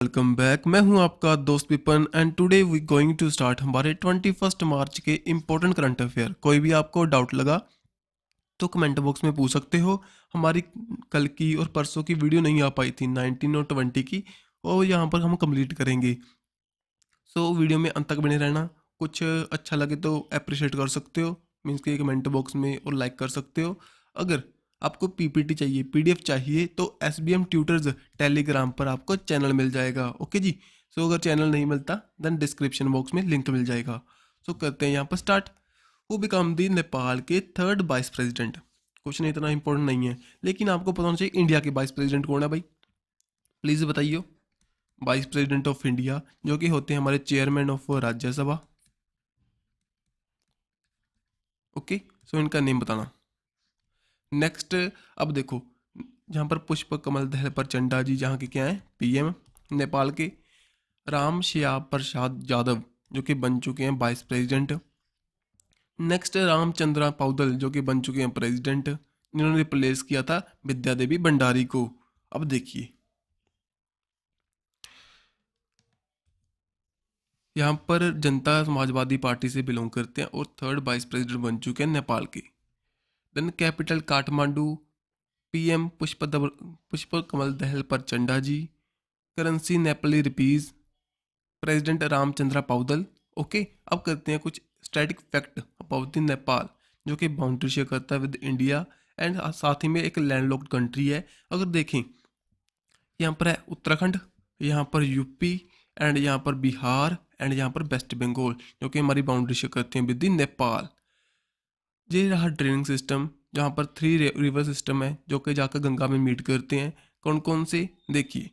Welcome back. मैं हूं आपका दोस्त Vipan and today we going to start हमारे 21 मार्च के इम्पोर्टेंट करंट अफेयर। कोई भी आपको डाउट लगा तो कमेंट बॉक्स में पूछ सकते हो। हमारी कल की और परसों की वीडियो नहीं आ पाई थी 19 और 20 की, और यहाँ पर हम कंप्लीट करेंगे। सो वीडियो में अंत तक बने रहना। कुछ अच्छा लगे तो अप्रिशिएट कर सकते हो, मीन्स कि कमेंट बॉक्स में, और लाइक कर सकते हो। अगर आपको पीपीटी चाहिए, पीडीएफ चाहिए, तो एसबीएम ट्यूटर्स टेलीग्राम पर आपको चैनल मिल जाएगा। ओके जी। सो अगर चैनल नहीं मिलता देन डिस्क्रिप्शन बॉक्स में लिंक मिल जाएगा। सो करते हैं यहाँ पर स्टार्ट। वो बिकम दी नेपाल के थर्ड वाइस प्रेसिडेंट। क्वेश्चन इतना इंपॉर्टेंट नहीं है, लेकिन आपको पता होना चाहिए इंडिया के वाइस प्रेसिडेंट कौन है भाई, प्लीज़ बताइए। वाइस प्रेसिडेंट ऑफ इंडिया जो कि होते हैं हमारे चेयरमैन ऑफ राज्यसभा। ओके, सो इनका नेम बताना। नेक्स्ट, अब देखो, जहाँ पर पुष्प कमल दहल प्रचंडा जी जहाँ के क्या हैं पीएम। नेपाल के राम श्याम प्रसाद यादव जो कि बन चुके हैं वाइस प्रेसिडेंट। नेक्स्ट, रामचंद्रा पौदल जो कि बन चुके हैं प्रेसिडेंट, जिन्होंने रिप्लेस किया था विद्या देवी भंडारी को। अब देखिए, यहाँ पर जनता समाजवादी पार्टी से बिलोंग करते हैं और थर्ड वाइस प्रेसिडेंट बन चुके हैं नेपाल के। Then capital Kathmandu, PM Pushpa Kamal Dahal Prachanda ji, currency Nepali rupees, president Ramchandra Paudel. Okay, अब करते हैं कुछ static fact about the Nepal, जो कि बाउंड्री शेयर करता है विद इंडिया एंड साथ ही में एक लैंडलॉक्ड कंट्री है। अगर देखें, यहाँ पर है उत्तराखंड, यहाँ पर यूपी, एंड यहाँ पर बिहार, एंड यहाँ पर वेस्ट बंगाल, जो कि हमारी बाउंड्री शेयर करते हैं विद द नेपाल। ये रहा ड्रेनिंग सिस्टम, जहाँ पर 3 रिवर सिस्टम है जो कि जाकर गंगा में मीट करते हैं। कौन कौन से देखिए,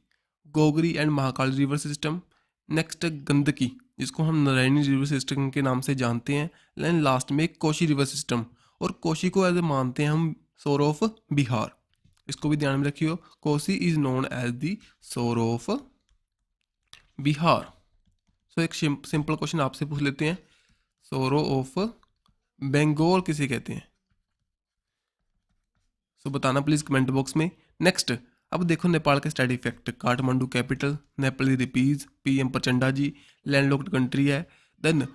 Gogri and Mahakal river system. Next, Gandaki, जिसको हम नारायणी रिवर सिस्टम के नाम से जानते हैं। एंड लास्ट में कोशी रिवर सिस्टम, और कोशी को एज मानते हैं हम सोर ऑफ बिहार। इसको भी ध्यान में रखियो, Kosi is known as the sorrow of Bihar. सो एक सिंपल क्वेश्चन आपसे पूछ लेते हैं, सोरो ऑफ बंगाल किसे कहते हैं? सो बताना प्लीज कमेंट बॉक्स में। नेक्स्ट, अब देखो नेपाल के static fact. Kathmandu capital, Nepali rupees, PM Prachanda ji, landlocked country है। देन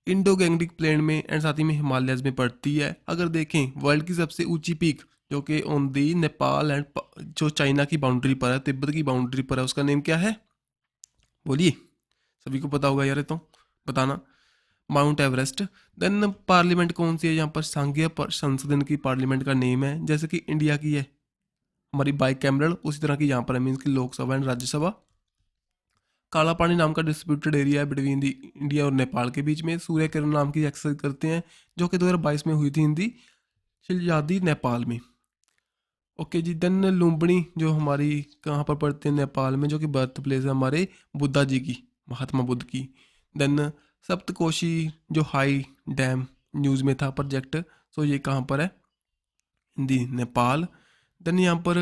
इंडो गैंगटिक प्लेन में एंड साथ ही में हिमालयस में पड़ती है। अगर देखें, वर्ल्ड की सबसे ऊंची पीक जो कि ऑन दी नेपाल एंड जो चाइना की बाउंड्री पर है, तिब्बत की बाउंड्री पर है, उसका नेम क्या है? बोलिए, सभी को पता होगा यार, तो बताना। Mount Everest. देन पार्लियामेंट कौन सी है? यहाँ पर संघीय संसदन की पार्लियामेंट का नेम है, जैसे कि इंडिया की है हमारी बाई कैमरल, उसी तरह की यहाँ पर है, मीन्स की लोकसभा एंड राज्यसभा। काला पानी नाम का डिस्प्यूटेड एरिया है बिटवीन दी इंडिया और नेपाल के बीच में। सूर्य किरण नाम की एक्सरसाइज करते हैं, जो कि 2022 में हुई थी हिंदी शिलयादी नेपाल में। ओके जी। देन लुम्बिनी जो हमारी कहाँ पर पड़ते हैं? नेपाल में, जो कि बर्थ प्लेस है हमारे बुद्धा जी की, महात्मा बुद्ध की। देन सप्तकोशी जो हाई डैम न्यूज़ में था प्रोजेक्ट, सो ये कहाँ पर है? हिंदी नेपाल। देन यहाँ पर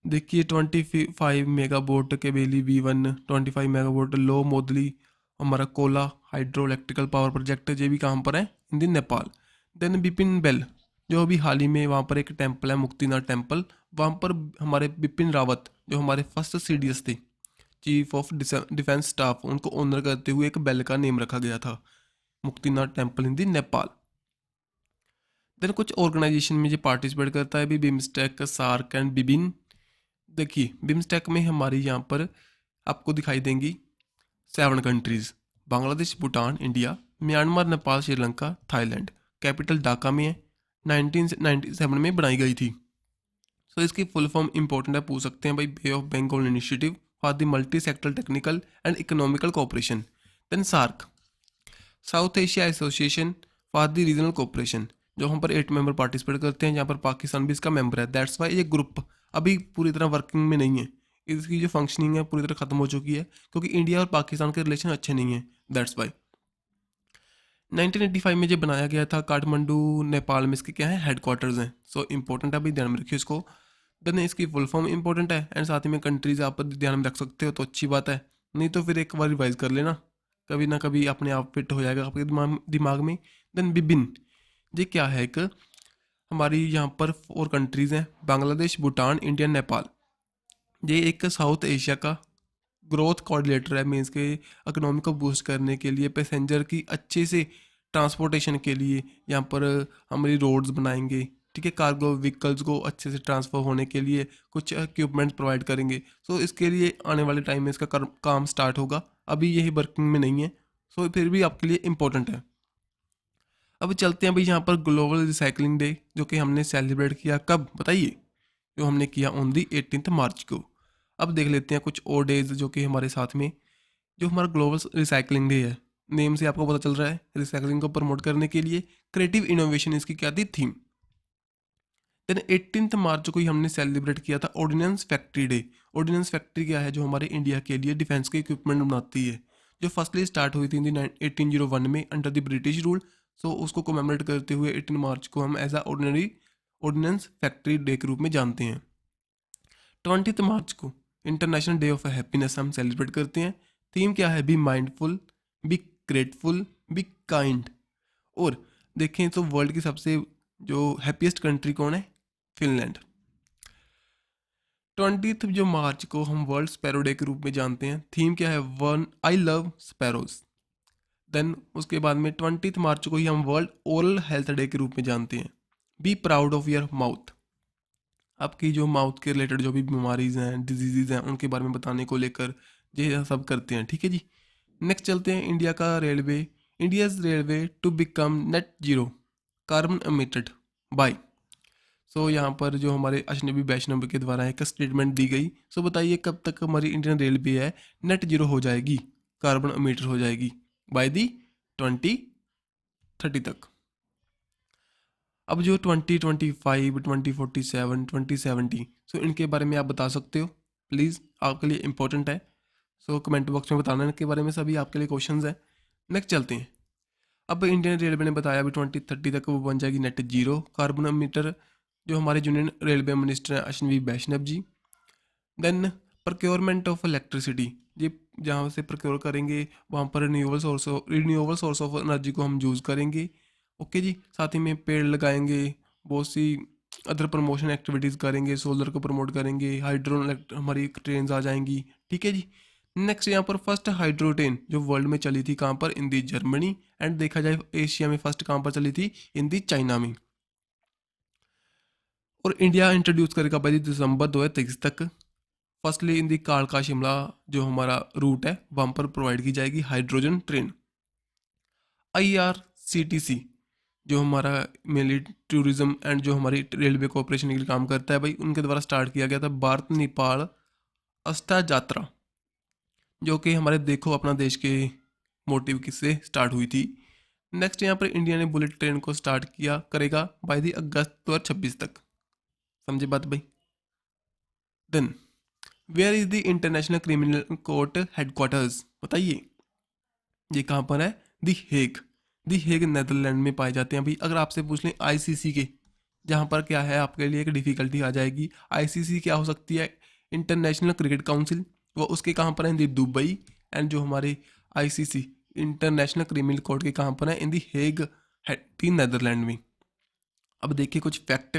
देखिए 25 मेगावोट के बेली V1, 25 मेगावोट लो मोदली हमारा Cola hydro electrical power project, ये भी कहाँ पर है? हिंदी नेपाल। देन बिपिन बेल जो अभी हाल ही में वहाँ पर एक टेम्पल है, मुक्तिनाथ टेम्पल, वहाँ पर हमारे बिपिन रावत जो हमारे फर्स्ट CDS थे, चीफ ऑफ डिफेंस स्टाफ, उनको ऑनर करते हुए एक बेल का नेम रखा गया था, Muktinath temple in the Nepal. Then कुछ ऑर्गेनाइजेशन में ये पार्टिसिपेट करता है भी, बिम्स्टेक, सार्क एंड बिबिन। देखिए, बिम्स्टेक में हमारी यहाँ पर आपको दिखाई देंगी 7 countries, Bangladesh, Bhutan, India, Myanmar, Nepal, Sri Lanka, Thailand. Capital Dhaka में है, 1997 में बनाई गई थी। सो इसकी फुल फॉर्म इंपॉर्टेंट है, पूछ सकते हैं भाई, bay of Bengal initiative for the multi sector technical and economical cooperation. Then SAARC, South Asia association for the regional cooperation, जो हम पर 8 मेंबर पार्टिसिपेट करते हैं, जहाँ पर पाकिस्तान भी इसका मेंबर है। दैट्स वाई ये ग्रुप अभी पूरी तरह वर्किंग में नहीं है, इसकी जो फंक्शनिंग है पूरी तरह खत्म हो चुकी है, क्योंकि इंडिया और पाकिस्तान के रिलेशन अच्छे नहीं हैं। दैट्स वाई 1985 में जो बनाया गया था, काठमांडू नेपाल में इसके क्या है? हेडक्वार्टर्स हैं। सो इंपॉर्टेंट है, अभी ध्यान में रखिए इसको। देन इसकी फुल फॉर्म इंपॉर्टेंट है, एंड साथ ही में कंट्रीज आप ध्यान में रख सकते हो तो अच्छी बात है, नहीं तो फिर एक बार रिवाइज कर लेना, कभी ना कभी अपने आप फिट हो जाएगा आपके दिमाग में। देन बिबिन, ये क्या है? एक हमारी यहाँ पर 4 कंट्रीज हैं, बांग्लादेश, भूटान, इंडिया, नेपाल। ये एक साउथ एशिया का ग्रोथ कोऑर्डिनेटर है, मीन्स के इकोनॉमी को बूस्ट करने के लिए, पैसेंजर की अच्छे से ट्रांसपोर्टेशन के लिए यहाँ पर हमारी रोड्स बनाएंगे, ठीक है। कार्गो व्हीकल्स को अच्छे से ट्रांसफ़र होने के लिए कुछ इक्विपमेंट प्रोवाइड करेंगे। सो इसके लिए आने वाले टाइम में इसका काम स्टार्ट होगा, अभी यही वर्किंग में नहीं है, सो फिर भी आपके लिए इम्पोर्टेंट है। अब चलते हैं भाई यहाँ पर ग्लोबल रिसाइकलिंग डे, जो कि हमने सेलिब्रेट किया कब बताइए, जो हमने किया ऑन दी 18 मार्च को। अब देख लेते हैं कुछ और डेज जो कि हमारे साथ में, जो हमारा ग्लोबल रिसाइकलिंग डे है, नेम से आपको पता चल रहा है, रिसाइकलिंग को प्रमोट करने के लिए क्रिएटिव इनोवेशन इसकी क्या थी थीम। देन 18 मार्च को ही हमने सेलिब्रेट किया था ordinance factory day. Ordnance factory क्या है, जो हमारे इंडिया के लिए डिफेंस के इक्विपमेंट बनाती है, जो फर्स्टली स्टार्ट हुई थी 1801 में under the British rule. So उसको कोमेमोरेट करते हुए 18 मार्च को हम as a ordnance factory day के रूप में जानते हैं। 20 मार्च को इंटरनेशनल डे ऑफ हैप्पीनेस हम सेलिब्रेट करते हैं। थीम क्या है, be mindful, be grateful, be kind. और देखें तो वर्ल्ड की सबसे जो हैप्पीएस्ट कंट्री कौन है, फिनलैंड। 20 जो मार्च को हम वर्ल्ड स्पैरो डे के रूप में जानते हैं। थीम क्या है, one I love sparrows. Then उसके बाद में 20 मार्च को ही हम वर्ल्ड ओरल हेल्थ डे के रूप में जानते हैं। Be proud of your mouth, आपकी जो माउथ के रिलेटेड जो भी बीमारीज हैं, डिजीज़ हैं, उनके बारे में बताने को लेकर ये सब करते हैं, ठीक है जी। नेक्स्ट चलते हैं इंडिया का रेलवे। India's railway to become net zero carbon emitted by. So यहाँ पर जो हमारे अजनबी वैष्णव के द्वारा एक स्टेटमेंट दी गई। सो बताइए कब तक हमारी इंडियन रेलवे है नेट जीरो हो जाएगी, कार्बन एमिटर हो जाएगी, बाय दी 2030 तक। अब जो 2025, 2047, 2070, सो इनके बारे में आप बता सकते हो प्लीज़, आपके लिए इंपॉर्टेंट है। सो कमेंट बॉक्स में बताना इनके बारे में, सभी आपके लिए क्वेश्चंस हैं। नेक्स्ट चलते हैं। अब इंडियन रेलवे ने बताया अभी 2030 तक वो बन जाएगी नेट जीरो कार्बन एमिटर, जो हमारे यूनियन रेलवे मिनिस्टर हैं अश्विनी वैष्णव जी। देन प्रोक्योरमेंट ऑफ इलेक्ट्रिसिटी, ये जहाँ से प्रोक्योर करेंगे वहाँ पर रिन्यूएबल सोर्स ऑफ एनर्जी को हम यूज़ करेंगे, ओके जी। साथ ही में पेड़ लगाएंगे, बहुत सी अदर प्रमोशन एक्टिविटीज़ करेंगे, सोलर को प्रमोट करेंगे, हाइड्रो हमारी ट्रेन आ जाएंगी, ठीक है जी। नेक्स्ट यहाँ पर फर्स्ट हाइड्रो ट्रेन जो वर्ल्ड में चली थी कहाँ पर, इन दी जर्मनी। एंड देखा जाए एशिया में फर्स्ट कहाँ पर चली थी, इन दी चाइना में। और इंडिया इंट्रोड्यूस करेगा 22 दिसंबर 2023 तक। फर्स्टली इन दी कालका शिमला जो हमारा रूट है वहाँ पर प्रोवाइड की जाएगी हाइड्रोजन ट्रेन। IRCTC जो हमारा मेनली टूरिज्म एंड जो हमारी रेलवे कॉरपोरेशन के लिए काम करता है भाई, उनके द्वारा स्टार्ट किया गया था भारत नेपाल अस्था यात्रा, जो कि हमारे देखो अपना देश के मोटिव किससे स्टार्ट हुई थी। नेक्स्ट यहाँ पर इंडिया ने बुलेट ट्रेन को स्टार्ट किया करेगा बाय दी अगस्त 2026 तक, समझे बात भाई। Then where is the international criminal court headquarters, बताइए ये कहाँ पर है, the Hague. The Hague Netherland में पाए जाते हैं भाई। अगर आपसे पूछ लें ICC के, जहाँ पर क्या है आपके लिए एक डिफिकल्टी आ जाएगी। ICC क्या हो सकती है, इंटरनेशनल क्रिकेट काउंसिल, वो उसके कहाँ पर है, इन दी दुबई। एंड जो हमारे ICC इंटरनेशनल क्रिमिनल कोर्ट के कहाँ पर है, इन दी हेग दी नेदरलैंड में। अब देखिए कुछ फैक्ट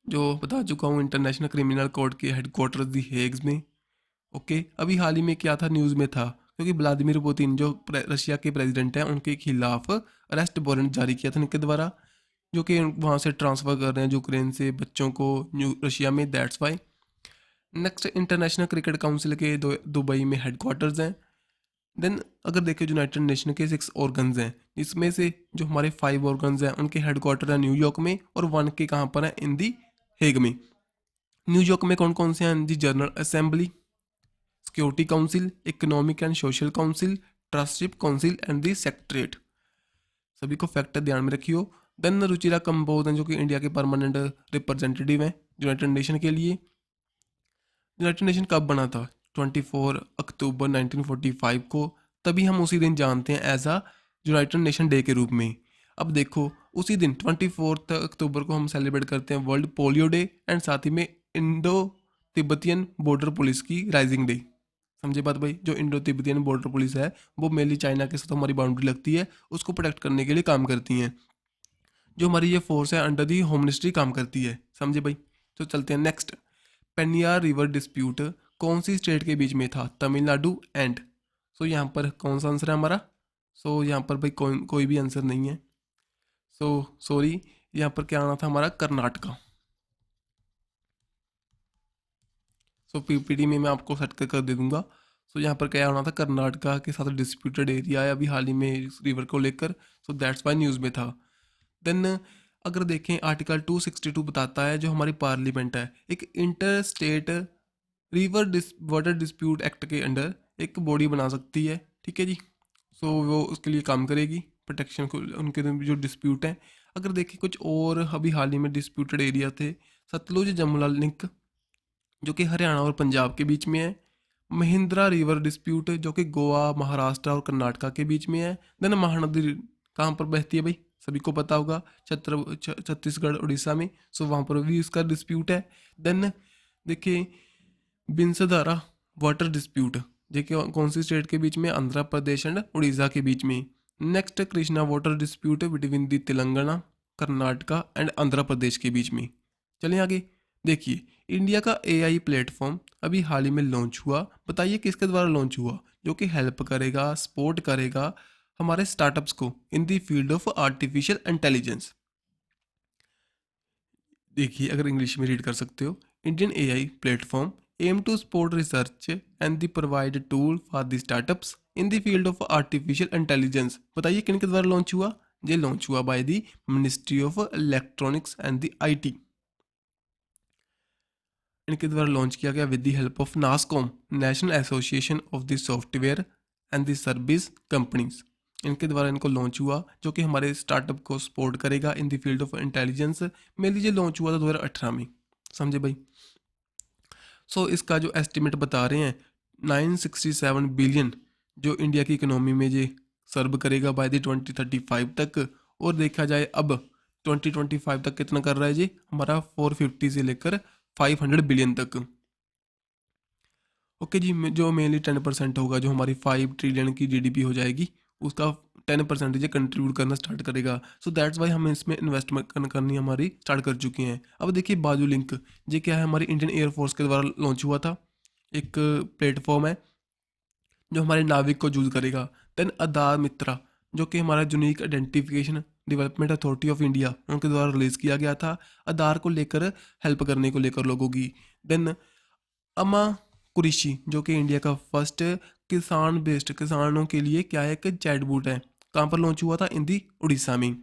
जो बता चुका हूँ, इंटरनेशनल क्रिमिनल कोर्ट के हेडक्वार्टर दी हेग्स में, ओके। अभी हाल ही में क्या था, न्यूज़ में था, क्योंकि व्लादिमीर पुतिन जो रशिया के प्रेसिडेंट हैं उनके खिलाफ अरेस्ट वारंट जारी किया था इनके द्वारा, जो कि वहाँ से ट्रांसफ़र कर रहे हैं यूक्रेन से बच्चों को रशिया में, that's why. Next international cricket council के दुबई में हेडक्वार्टर्स हैं। देन अगर देखें यूनाइटेड नेशन के 6 ऑर्गन्स हैं, इसमें से जो हमारे 5 ऑर्गन्स हैं उनके हेडक्वार्टर है न्यूयॉर्क में, और 1 के कहाँ पर है, इन दी हेग में। न्यूयॉर्क में कौन कौन से हैं, the General Assembly, Security Council, Economic and Social Council, Trusteeship Council and the Secretariat. सभी को फैक्टर ध्यान में रखियो। देन रुचिरा कंबोज हैं जो कि इंडिया के परमानेंट रिप्रेजेंटेटिव हैं यूनाइटेड नेशन के लिए। यूनाइटेड नेशन कब बना था, 24 अक्टूबर 1945 को, तभी हम उसी दिन जानते हैं as a United Nation day के रूप में। अब देखो उसी दिन 24 अक्टूबर को हम सेलिब्रेट करते हैं वर्ल्ड पोलियो डे, एंड साथ ही में इंडो तिब्बतियन बॉर्डर पुलिस की राइजिंग डे, समझे बात भाई। जो इंडो तिब्बतियन बॉर्डर पुलिस है वो मेनली चाइना के साथ हमारी बाउंड्री लगती है, उसको प्रोटेक्ट करने के लिए काम करती हैं। जो हमारी ये फोर्स है अंडर दी होम मिनिस्ट्री काम करती है, समझे भाई। तो चलते हैं नेक्स्ट। पेनियार रिवर डिस्प्यूट कौन सी स्टेट के बीच में था? तमिलनाडु एंड, सो यहाँ पर कौन सा आंसर है हमारा? सो यहाँ पर भाई कोई भी आंसर नहीं है। सो सॉरी, यहाँ पर क्या आना था हमारा? कर्नाटका। सो पीपीटी में मैं आपको सेट कर दे दूंगा। सो यहाँ पर क्या आना था? कर्नाटका के साथ डिस्प्यूटेड एरिया है अभी हाल ही में इस रिवर को लेकर, सो दैट्स वाई न्यूज़ में था। देन अगर देखें आर्टिकल 262 बताता है जो हमारी पार्लियामेंट है एक inter state river water dispute act के अंडर एक बॉडी बना सकती है, ठीक है जी। सो वो उसके लिए काम करेगी प्रोटेक्शन को, उनके जो डिस्प्यूट हैं। अगर देखें कुछ और अभी हाल ही में डिस्प्यूटेड एरिया थे, सतलुज जमुना लिंक जो कि हरियाणा और पंजाब के बीच में है, महिंद्रा रिवर डिस्प्यूट जो कि गोवा, महाराष्ट्र और कर्नाटका के बीच में है। देन महानदी कहाँ पर बहती है भाई? सभी को पता होगा, छत्तीसगढ़ उड़ीसा में, सो वहाँ पर भी इसका डिस्प्यूट है। देन देखिए बिंसधारा वाटर डिस्प्यूट जो कि कौन सी स्टेट के बीच में? आंध्र प्रदेश एंड उड़ीसा के बीच में। Next Krishna water dispute between the Telangana, Karnataka and Andhra Pradesh के बीच में। चलिए आगे देखिए, इंडिया का एआई प्लेटफॉर्म अभी हाल ही में लॉन्च हुआ, बताइए किसके द्वारा लॉन्च हुआ? जो कि हेल्प करेगा, सपोर्ट करेगा हमारे स्टार्टअप्स को in the field of artificial intelligence. देखिए अगर इंग्लिश में रीड कर सकते हो, Indian AI platform aim to support research and the provide tool for the startups in the field of artificial intelligence. बताइए किन के द्वारा लॉन्च हुआ? ये लॉन्च हुआ by the ministry of electronics and the IT. इनके द्वारा लॉन्च किया गया with the help of NASSCOM, national association of the software and the service companies. इनके द्वारा इनको लॉन्च हुआ जो कि हमारे स्टार्टअप को सपोर्ट करेगा इन द फील्ड ऑफ इंटेलिजेंस। मेरे लिए लॉन्च हुआ था 2018 में, समझे भाई। सो इसका जो एस्टिमेट बता रहे हैं 967 बिलियन जो इंडिया की इकोनॉमी में ये सर्व करेगा बाय द 2035 तक। और देखा जाए अब 2025 तक कितना कर रहा है जी हमारा? 450 से लेकर 500 बिलियन तक। ओके जी, जो मेनली 10% होगा, जो हमारी 5 ट्रिलियन की जीडीपी हो जाएगी, उसका 10% ये कंट्रीब्यूट करना स्टार्ट करेगा। सो दैट्स वाई हम इसमें इन्वेस्टमेंट करनी हमारी स्टार्ट कर चुके हैं। अब देखिए बाजू लिंक, ये क्या है? हमारी इंडियन एयरफोर्स के द्वारा लॉन्च हुआ था, एक प्लेटफॉर्म है जो हमारे नाविक को यूज़ करेगा। देन आधार मित्रा जो कि हमारा unique identification development authority of India, उनके द्वारा रिलीज़ किया गया था आधार को लेकर, हेल्प करने को लेकर लोगों की। देन अमा कुरिशी जो कि इंडिया का फर्स्ट किसान बेस्ड, किसानों के लिए क्या है? एक चैटबॉट है। कहाँ पर लॉन्च हुआ था? इन दी उड़ीसा में,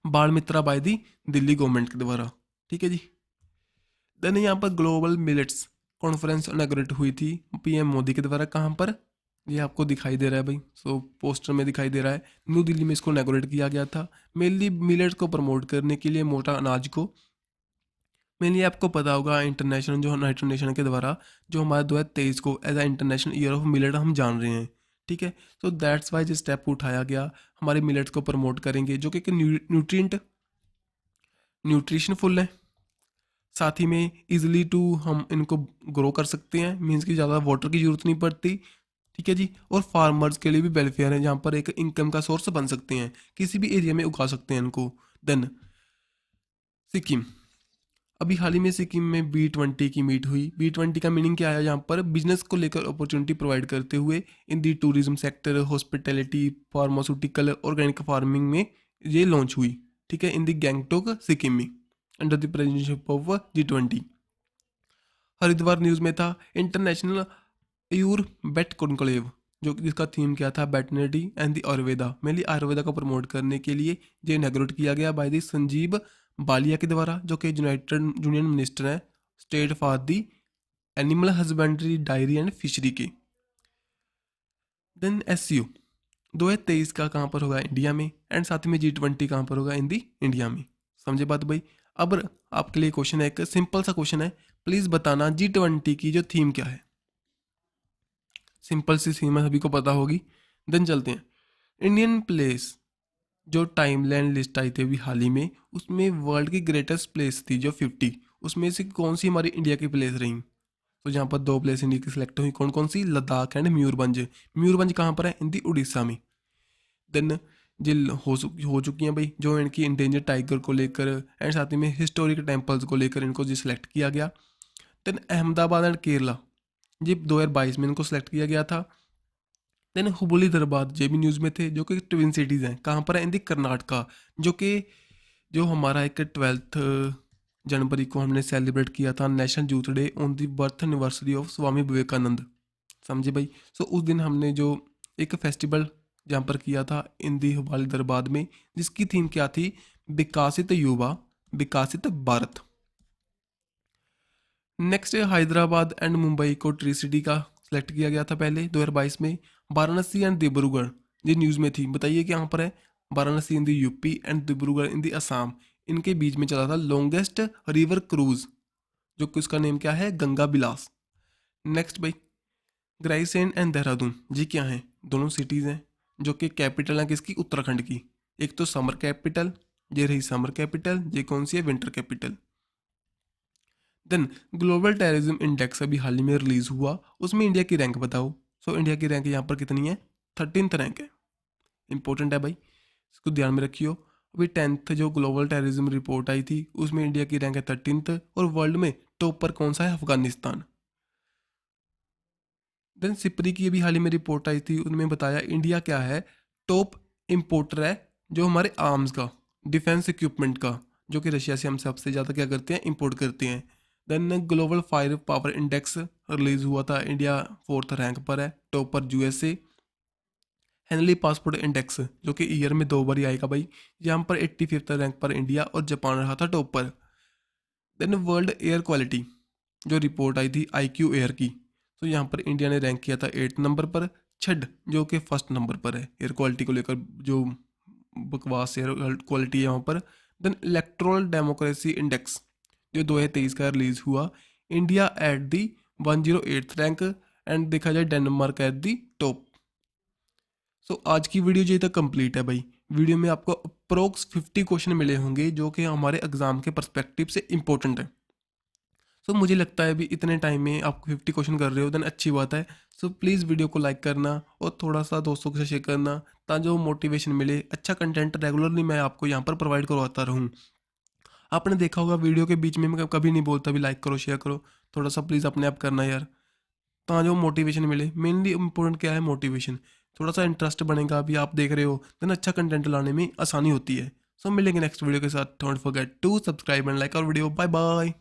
बाल मित्रा बाय दी दिल्ली गवर्नमेंट के द्वारा, ठीक है जी। देन यहाँ पर ग्लोबल मिलेट्स कॉन्फ्रेंस इनॉग्रेट हुई थी पीएम मोदी के द्वारा। कहाँ पर? ये आपको दिखाई दे रहा है भाई, सो पोस्टर में दिखाई दे रहा है, न्यू दिल्ली में इसको इनॉग्रेट किया गया था। मेनली मिलेट्स को प्रमोट करने के लिए, मोटा अनाज को। मेनली आपको पता होगा इंटरनेशनल जो यूनाइटेड नेशन के द्वारा जो हमारा 2023 को as a international year of millet हम जान रहे हैं, ठीक है। सो दैट्स वाई जो स्टेप उठाया गया, हमारे मिलेट्स को प्रमोट करेंगे जो कि एक न्यूट्रिशनफुल है, साथ ही में इजीली टू हम इनको ग्रो कर सकते हैं, मीन्स कि ज़्यादा वाटर की ज़रूरत नहीं पड़ती, ठीक है जी। और फार्मर्स के लिए भी वेलफेयर है, जहाँ पर एक इनकम का सोर्स बन सकते हैं, किसी भी एरिया में उगा सकते हैं इनको। देन सिक्किम, अभी हाल ही में सिक्किम में B20 की मीट हुई। B20 का मीनिंग क्या है? यहाँ पर बिजनेस को लेकर अपॉर्चुनिटी प्रोवाइड करते हुए in the tourism sector, hospitality, pharmaceutical, organic farming में ये लॉन्च हुई, ठीक है, इन दी गैंगटोक सिक्किम में under the presidentship of G20। Haridwar news में था इंटरनेशनल आयुर बेट कॉन्क्लेव, जो जिसका थीम क्या था? Veterinary and the Ayurveda. Mainly Ayurveda को प्रमोट करने के लिए ये इनॉग्रेट किया गया बाय द संजीव बालिया के द्वारा, जो कि यूनाइटेड यूनियन मिनिस्टर है state for the animal husbandry, diary and fishery के। देन SCO 2023 का कहाँ पर होगा? इंडिया में। एंड साथ में G20 कहाँ पर होगा? इन दी इंडिया में। समझे बात भाई। अब आपके लिए क्वेश्चन है, एक सिंपल सा क्वेश्चन है, प्लीज़ बताना G20 की जो थीम क्या है? सिंपल सी थीम है, सभी को पता होगी। देन चलते हैं, इंडियन प्लेस जो टाइमलाइन लिस्ट आई थी अभी हाल ही में, उसमें वर्ल्ड की ग्रेटेस्ट प्लेस थी जो 50, उसमें से कौन सी हमारी इंडिया की प्लेस रही? तो जहाँ पर 2 प्लेस इंडिया की सिलेक्ट हुई, कौन कौन सी? लद्दाख एंड मयूरभंज। मयूरभंज कहाँ पर है? इन दी उड़ीसा में। देन जिल हो चुकी हैं भाई, जो इनकी इंडेंजर टाइगर को लेकर एंड साथ ही में हिस्टोरिक टेम्पल्स को लेकर इनको जो सिलेक्ट किया गया। देन अहमदाबाद एंड केरला, ये 2022 में इनको सेलेक्ट किया गया था। देन हुबली दरबार ये भी न्यूज़ में थे, जो कि ट्विन सिटीज़ हैं। कहाँ पर है? इन दी कर्नाटका। जो कि जो हमारा एक 12 जनवरी को हमने सेलिब्रेट किया था national youth day on the birth anniversary of Swami Vivekananda, समझे भाई। सो उस दिन हमने जो एक फेस्टिवल जहाँ पर किया था इन दी हुबली दरबार में, जिसकी थीम क्या थी? विकासित युवा विकासित भारत। नेक्स्ट हैदराबाद एंड मुंबई को ट्री सिटी का सिलेक्ट किया गया था पहले 2022 में। वाराणसी एंड डिब्रूगढ़ ये न्यूज़ में थी, बताइए कि यहाँ पर है? वाराणसी इन दी यूपी एंड डिब्रूगढ़ इन दी असम, इनके बीच में चला था लॉन्गेस्ट रिवर क्रूज, जो कि उसका नेम क्या है? गंगा बिलास। नेक्स्ट भाई, ग्राइसेन एंड देहरादून जी क्या हैं? दोनों सिटीज़ हैं जो कि कैपिटल हैं किसकी? उत्तराखंड की। एक तो समर कैपिटल, ये रही समर कैपिटल, ये कौन सी है? Winter capital. Then global terrorism index अभी हाल ही में रिलीज हुआ, उसमें इंडिया की रैंक बताओ। सो इंडिया की रैंक यहाँ पर कितनी है? 13th रैंक है। इंपॉर्टेंट है भाई, इसको ध्यान में रखियो। अभी 10th जो ग्लोबल टेररिज्म रिपोर्ट आई थी उसमें इंडिया की रैंक है 13th, और वर्ल्ड में टॉप पर कौन सा है? अफगानिस्तान। देन सिपरी की अभी हाल ही में रिपोर्ट आई थी, उनमें बताया इंडिया क्या है? टॉप इम्पोर्टर है जो हमारे आर्म्स का, डिफेंस इक्विपमेंट का, जो कि रशिया से हम सबसे ज़्यादा क्या करते हैं? इंपोर्ट करते हैं। Then global fire power index release हुआ था, इंडिया 4th रैंक पर है, टॉप पर यूएसए। हेनली पासपोर्ट इंडेक्स जो कि ईयर में 2 बार ही आएगा भाई, यहाँ पर 85th रैंक पर इंडिया, और जापान रहा था टॉप पर। देन वर्ल्ड एयर क्वालिटी जो रिपोर्ट आई थी IQ एयर की, तो यहाँ पर इंडिया ने रैंक किया था 8th नंबर पर। छड जो कि 1st नंबर पर है एयर क्वालिटी को लेकर, जो बकवास एयर क्वालिटी है वहाँ पर। देन इलेक्ट्रोल डेमोक्रेसी इंडेक्स जो 2023 का रिलीज हुआ, India at the 108th rank, and देखा जाए डेनमार्क एट दी टॉप। सो आज की वीडियो जो तक कंप्लीट है भाई। वीडियो में आपको अप्रोक्स 50 क्वेश्चन मिले होंगे जो कि हमारे एग्जाम के पर्सपेक्टिव से इंपॉर्टेंट है। सो मुझे लगता है अभी इतने टाइम में आपको 50 क्वेश्चन कर रहे हो, देन अच्छी बात है। सो प्लीज़ वीडियो को लाइक करना और थोड़ा सा दोस्तों के साथ शेयर करना, ताकि जो मोटिवेशन मिले, अच्छा कंटेंट रेगुलरली मैं आपको यहाँ पर प्रोवाइड करवाता रहूँ। आपने देखा होगा वीडियो के बीच में मैं कभी नहीं बोलता भी लाइक करो शेयर करो, थोड़ा सा प्लीज़ अपने आप करना यार, ताकि जो मोटिवेशन मिले। मेनली इंपॉर्टेंट क्या है? मोटिवेशन। थोड़ा सा इंटरेस्ट बनेगा, अभी आप देख रहे हो, देन अच्छा कंटेंट लाने में आसानी होती है। सो मिलेंगे नेक्स्ट वीडियो के साथ। Don't forget to subscribe and like our video. Bye bye.